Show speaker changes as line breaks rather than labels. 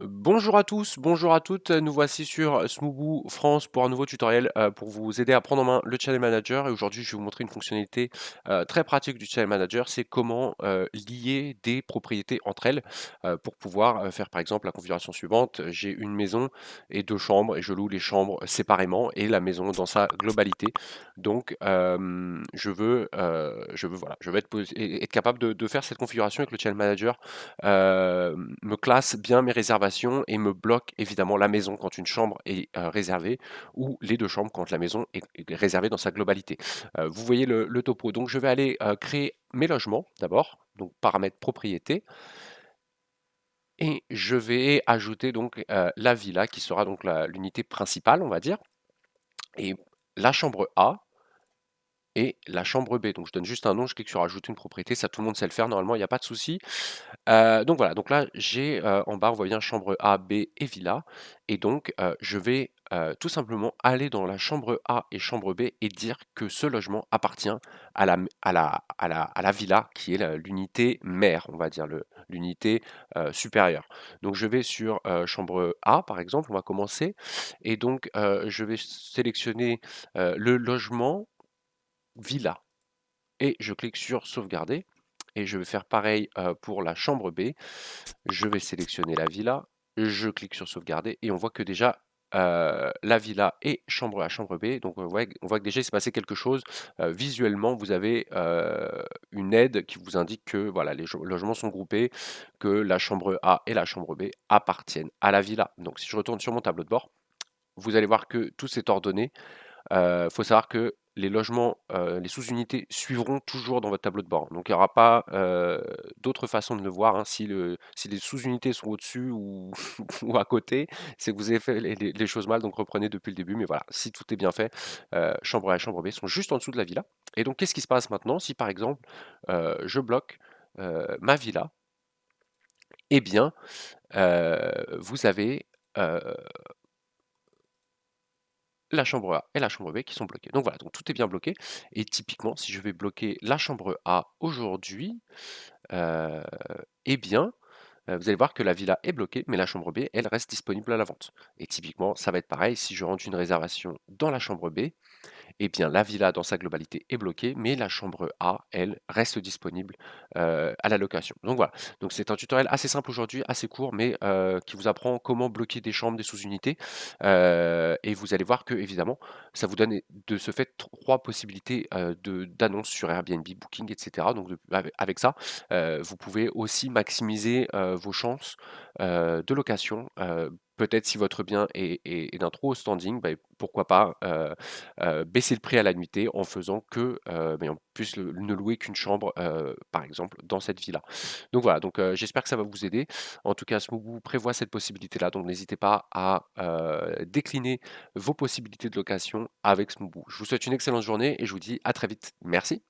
Bonjour à tous, bonjour à toutes, nous voici sur Smoobu France pour un nouveau tutoriel pour vous aider à prendre en main le Channel Manager et aujourd'hui je vais vous montrer une fonctionnalité très pratique du Channel Manager, c'est comment lier des propriétés entre elles pour pouvoir faire par exemple la configuration suivante, j'ai une maison et deux chambres et je loue les chambres séparément et la maison dans sa globalité. Donc voilà, je veux être capable de faire cette configuration avec le Channel Manager me classe bien mes réservations et me bloque évidemment la maison quand une chambre est réservée ou les deux chambres quand la maison est réservée dans sa globalité. Vous voyez le topo. Donc je vais aller créer mes logements d'abord, donc paramètres propriété, et je vais ajouter donc la villa qui sera donc l'unité principale, on va dire, et la chambre A et la chambre B. Donc je donne juste un nom, je clique sur ajouter une propriété, ça tout le monde sait le faire normalement, il n'y a pas de souci. Donc voilà, donc là j'ai, en bas on voit bien chambre A, B et villa et donc je vais, tout simplement aller dans la chambre A et chambre B et dire que ce logement appartient à la villa qui est l'unité mère, on va dire l'unité, supérieure. Donc je vais sur, chambre A par exemple, on va commencer et donc je vais sélectionner, le logement villa et je clique sur sauvegarder et je vais faire pareil, pour la chambre B. Je vais sélectionner la villa, je clique sur sauvegarder et on voit que déjà, la villa est chambre A, chambre B. Donc on voit que déjà il s'est passé quelque chose. Visuellement, vous avez, une aide qui vous indique que voilà, les logements sont groupés, que la chambre A et la chambre B appartiennent à la villa. Donc si je retourne sur mon tableau de bord, vous allez voir que tout s'est ordonné. Faut savoir que les logements, les sous-unités suivront toujours dans votre tableau de bord. Donc il n'y aura pas, d'autre façon de le voir, hein. Si les sous-unités sont au-dessus ou ou à côté, c'est que vous avez fait les choses mal, donc reprenez depuis le début. Mais voilà, si tout est bien fait, chambre A et chambre B sont juste en dessous de la villa. Et donc qu'est-ce qui se passe maintenant? Si par exemple, je bloque, ma villa, eh bien, vous avez, heu la chambre A et la chambre B qui sont bloquées. Donc voilà, donc tout est bien bloqué. Et typiquement, si je vais bloquer la chambre A aujourd'hui, heu, eh bien, vous allez voir que la villa est bloquée, mais la chambre B, elle reste disponible à la vente. Et typiquement, ça va être pareil si je rentre une réservation dans la chambre B, eh bien, la villa dans sa globalité est bloquée, mais la chambre A, elle, reste disponible à la location. Donc voilà, donc c'est un tutoriel assez simple aujourd'hui, assez court, mais qui vous apprend comment bloquer des chambres, des sous-unités. Et vous allez voir que, évidemment, ça vous donne de ce fait trois possibilités d'annonces sur Airbnb, Booking, etc. Donc avec ça, vous pouvez aussi maximiser vos chances de location. Peut-être si votre bien est d'un trop haut standing, bah, pourquoi pas baisser le prix à la nuitée en faisant que, beh, on puisse ne louer qu'une chambre, par exemple, dans cette villa. Donc voilà, donc j'espère que ça va vous aider. En tout cas, Smooboo prévoit cette possibilité-là, donc n'hésitez pas à, décliner vos possibilités de location avec Smooboo. Je vous souhaite une excellente journée et je vous dis à très vite. Merci.